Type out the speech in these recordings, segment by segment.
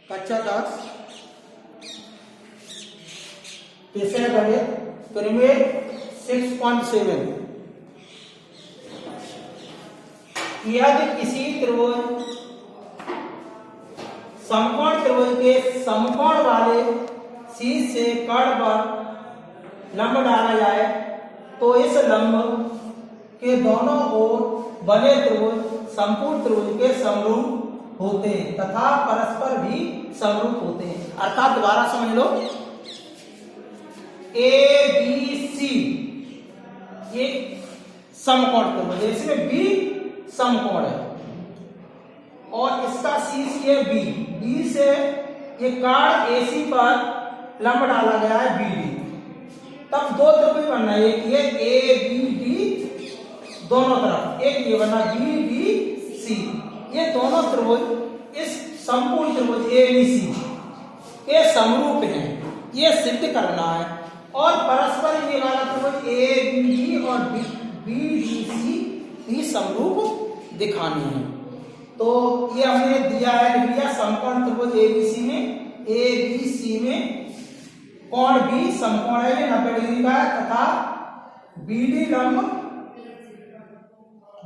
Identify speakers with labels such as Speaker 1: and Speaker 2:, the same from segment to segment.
Speaker 1: कक्षा 10 विषय गणित परिमेय 6.7। यदि किसी त्रिभुज समकोण त्रिभुज के समकोण वाले शीर्ष से कर्ण पर लंब डाला जाए तो इस लंब के दोनों ओर बने त्रिभुज संपूर्ण त्रिभुज के समरूप होते हैं तथा परस्पर भी समरूप होते हैं। अर्थात दोबारा समझ लो, ए बी सी ये समकोण त्रिभुज, इसमें बी समकोण है और इसका शीर्ष ये बी से ये कार्ड एसी पर लंब डाला गया है बी डी, तब दो त्रिभुज बनना है, एक ये ए बी डी दोनों तरफ, एक ये बना बी डी सी। ये दोनों त्रिभुज इस संपूर्ण त्रिभुज ए बी सी के समरूप हैं, ये सिद्ध करना है। और परस्पर ये वाला त्रिभुज ए बी डी और बी डी सी ही समरूप दिखानी है। तो ये हमने दिया है, लिख लिया समकोण त्रिभुज एबीसी में, एबीसी में कोण बी समकोण है, ये 90 डिग्री का है तथा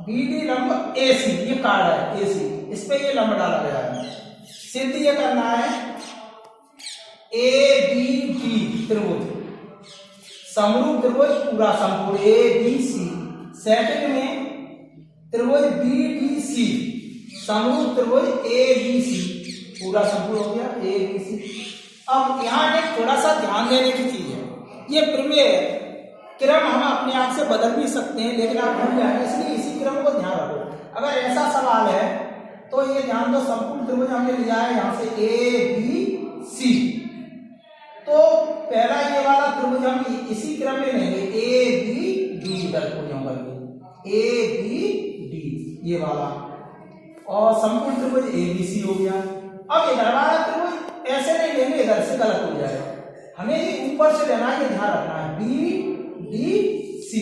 Speaker 1: बीडी लंब एसी ये कार्ड है एसी, इस पे ये लंब डाला गया है। सिद्ध ये करना है ए बी डी त्रिभुज समरूप त्रिभुज पूरा संपूर्ण ए बी सी। सेकंड में त्रिभुज बी डी सी समरूप त्रिभुज ए बी सी पूरा संपूर्ण हो गया ए बी सी। अब यहाँ एक थोड़ा सा ध्यान देने की चीज है, ये प्रमेय क्रम हम अपने आप से बदल भी सकते हैं लेकिन आप भूल जाएंगे, इसलिए इसी क्रम को ध्यान रखो। अगर ऐसा सवाल है तो ये ध्यान दो, संपूर्ण त्रिभुज हमने लिया है यहाँ से ए बी सी, तो पहला ये वाला त्रिभुज हम इसी क्रम में लेंगे ए बी डी, इधर ए बी डी ये वाला, और संपूर्ण त्रिभुज एबीसी हो गया। अब इधर वाला त्रिभुज ऐसे नहीं लेंगे, इधर से गलत हो जाएगा, हमें ये ऊपर से लेना है, ये ध्यान रखना है बी डी सी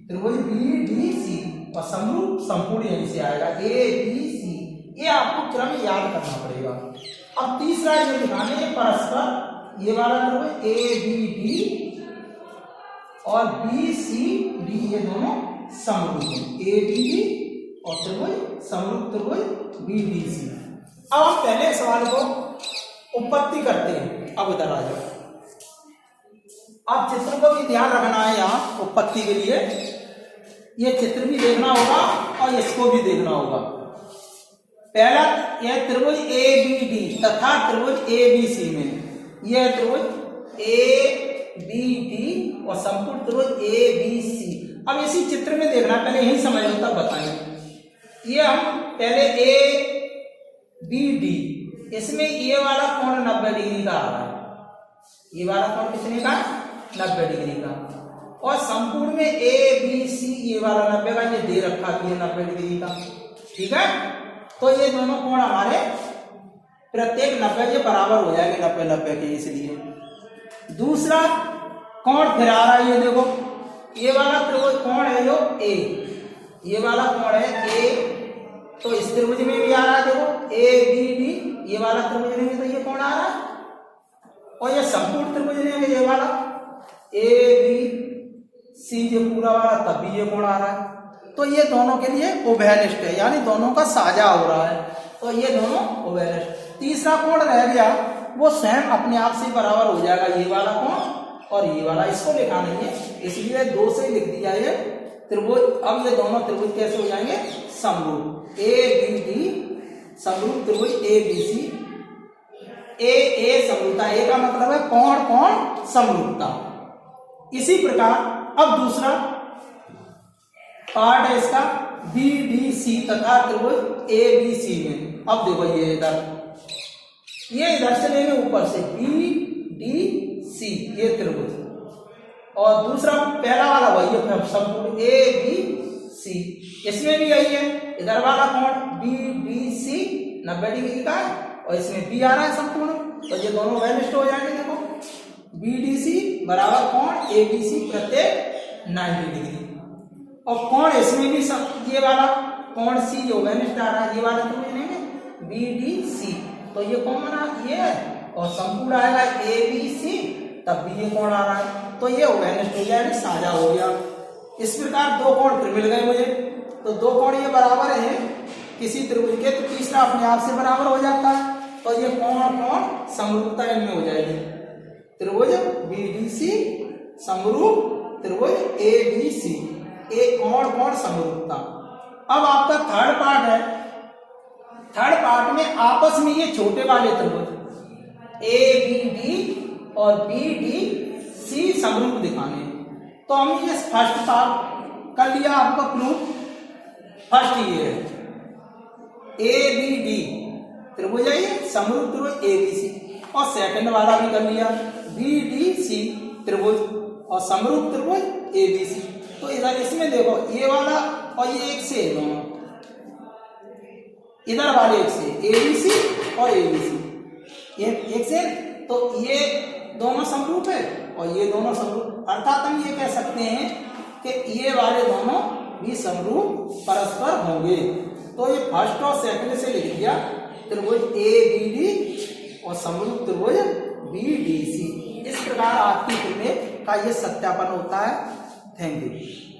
Speaker 1: त्रिभुज बी डी सी और समरूप संपूर्ण यहीं से आएगा ए बी सी, ये आपको क्रम याद करना पड़ेगा। अब तीसरा ये दिखाने ये परस्पर ये वाला त्रिभुज ए बी डी और बी सी डी ये दोनों समरूप हैं, ए बी डी और त्रिभुज समरूप त्रिभुज बी डी सी। अब हम पहले सवाल को उत्पत्ति करते हैं। अब इधर आ जाओ, अब चित्र को भी ध्यान रखना है यहाँ उत्पत्ति के लिए, ये चित्र भी देखना होगा और इसको भी देखना होगा। पहला यह त्रिभुज ए बी डी तथा त्रिभुज ए बी सी में, यह त्रिभुज ए बी डी और संपूर्ण त्रिभुज ए बी सी। अब इसी चित्र में देखना, पहले यही समझ लो तब बताएंगे। ये हम पहले ए बी डी, इसमें ये वाला कोण 90 डिग्री का आ रहा है, ये वाला कोण कितने का 90 डिग्री का, और संपूर्ण में ए बी सी ये वाला 90 का, ये दे रखा है 90 डिग्री का, ठीक है। तो ये दोनों कोण हमारे प्रत्येक 90 के बराबर हो जाएंगे, 90 के, इसलिए दूसरा कोण फिर आ रहा है, ये देखो ये वाला त्रिभुज कोण है जो ए, ये वाला कोण है ए, तो इस त्रिभुज में भी आ रहा है, देखो ए बी डी ये वाला त्रिभुज लेंगे तो ये कोण आ रहा है, और ये संपूर्ण त्रिभुज लेंगे ये वाला ए बी सी ये पूरा वाला, तब भी ये कोण आ रहा है। तो ये दोनों के लिए उभयनिष्ठ है, यानी दोनों का साझा हो रहा है, तो ये दोनों उभयनिष्ठ। तीसरा कोण रह गया वो स्वयं अपने आप से बराबर हो जाएगा, ये वाला कोण और ये वाला, इसको लिखा नहीं है इसलिए 2 से लिख दिया ये त्रिभुज। अब ये दोनों त्रिभुज कैसे हो जाएंगे समरूप, ए बी डी समरूप त्रिभुज ए बी सी, ए समरूपता, ए का मतलब है कोण कोण समरूपता। इसी प्रकार अब दूसरा पार्ट है इसका बी डी सी तथा त्रिभुज ए बी सी में। अब देखो ये इधर से लेंगे ऊपर से बी डी सी ये त्रिभुज, और दूसरा पहला वाला वही है संपूर्ण ए बी सी, इसमें भी यही है, इधर वाला कोण बी डी सी 90 डिग्री का है और इसमें बी आ रहा है संपूर्ण, तो ये दोनों वैनिष्ठ हो जाएंगे। देखो बी डी सी बराबर कोण ए बी सी प्रत्येक 90 डिग्री, और कोण इसमें भी ये वाला कोण सी जो वैनिष्ठ आ रहा है, ये वाला त्रिभुज लेंगे BDC, तो ये कॉमन ये है और समकोण आएगा ABC, तब भी ये कोण आ रहा है, तो ये वेनिस्ट हो गया, साझा हो गया। इस प्रकार दो कोण फिर मिल गए मुझे, तो दो कोण ये बराबर है किसी त्रिभुज के, तो तीसरा अपने आप से बराबर हो जाता है, तो ये कोण समरूपता इनमें हो जाएगी। त्रिभुज BDC समरूप त्रिभुज ABC, एक कोण समरूपता। अब आपका थर्ड पार्ट है, थर्ड पार्ट में आपस में ये छोटे वाले त्रिभुज ABD और BDC समरूप दिखाने, तो हमने ये फर्स्ट पार्ट कर लिया, आपका प्रूफ फर्स्ट ये है ABD त्रिभुज है ये समरूप त्रिभुज ABC, और सेकंड वाला भी कर लिया BDC त्रिभुज और समरूप त्रिभुज ABC। तो इधर इसमें देखो ये वाला और ये एक से दोनों, इधर वाले एक से ABC और ABC, ये एक से, तो ये दोनों समरूप है और ये दोनों समरूप, अर्थात हम ये कह सकते हैं कि ये वाले दोनों भी समरूप परस्पर होंगे। तो ये फर्स्ट और सेकंड से लिख दिया त्रिभुज ABD और समरूप त्रिभुज BDC। इस प्रकार आपकी त्रिभुज का ये सत्यापन होता है। Thank you.